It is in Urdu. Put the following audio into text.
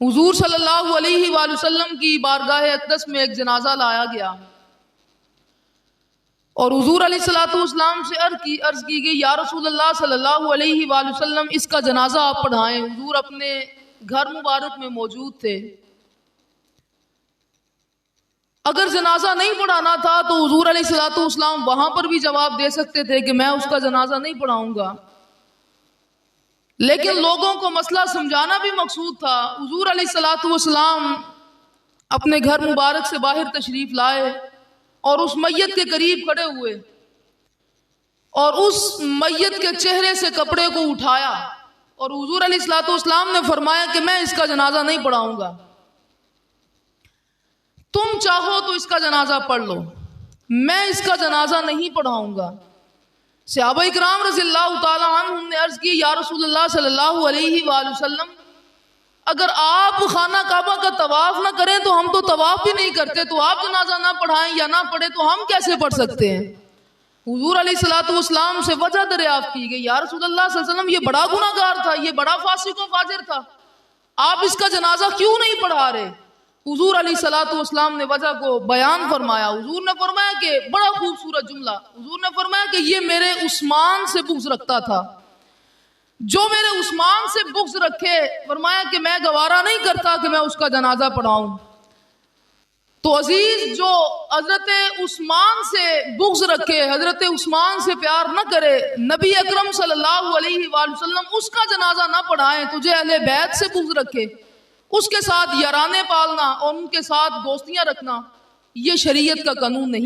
حضور صلی اللہ علیہ وآلہ وسلم کی بارگاہ اقدس میں ایک جنازہ لایا گیا اور حضور علیہ الصلوۃ والسلام سے عرض کی گئی، یا رسول اللہ صلی اللہ علیہ وآلہ وسلم اس کا جنازہ آپ پڑھائیں۔ حضور اپنے گھر مبارک میں موجود تھے۔ اگر جنازہ نہیں پڑھانا تھا تو حضور علیہ الصلوۃ والسلام وہاں پر بھی جواب دے سکتے تھے کہ میں اس کا جنازہ نہیں پڑھاؤں گا، لیکن لوگوں کو مسئلہ سمجھانا بھی مقصود تھا۔ حضور علیہ الصلوۃ والسلام اپنے گھر مبارک سے باہر تشریف لائے اور اس میت کے قریب کھڑے ہوئے اور اس میت کے چہرے سے کپڑے کو اٹھایا اور حضور علیہ الصلوۃ والسلام نے فرمایا کہ میں اس کا جنازہ نہیں پڑھاؤں گا، تم چاہو تو اس کا جنازہ پڑھ لو، میں اس کا جنازہ نہیں پڑھاؤں گا۔ صحابہ اکرام رضی اللہ تعالی عنہم نے عرض کی، یا رسول اللہ صلی اللہ علیہ وآلہ وسلم اگر آپ خانہ کعبہ کا طواف نہ کریں تو ہم تو طواف بھی نہیں کرتے، تو آپ جنازہ نہ پڑھائیں یا نہ پڑھیں تو ہم کیسے پڑھ سکتے ہیں؟ حضور علیہ الصلوۃ والسلام سے وجہ دریافت کی گئی، یا رسول اللہ صلی اللہ علیہ وسلم یہ بڑا گناہ گار تھا، یہ بڑا فاسق و فاجر تھا، آپ اس کا جنازہ کیوں نہیں پڑھا رہے؟ حضور علیہ الصلوۃ والسلام نے وجہ کو بیان فرمایا۔ حضور نے فرمایا کہ بڑا خوبصورت جملہ، حضور نے فرمایا کہ یہ میرے عثمان سے بغض رکھتا تھا، جو میرے عثمان سے بغض رکھے، فرمایا کہ میں گوارا نہیں کرتا کہ میں اس کا جنازہ پڑھاؤں۔ تو عزیز، جو حضرت عثمان سے بغض رکھے، حضرت عثمان سے پیار نہ کرے، نبی اکرم صلی اللہ علیہ وآلہ وسلم اس کا جنازہ نہ پڑھائیں، تجھے اہل بیت سے بغض رکھے، اس کے ساتھ یارانے پالنا اور ان کے ساتھ دوستیاں رکھنا یہ شریعت کا قانون نہیں۔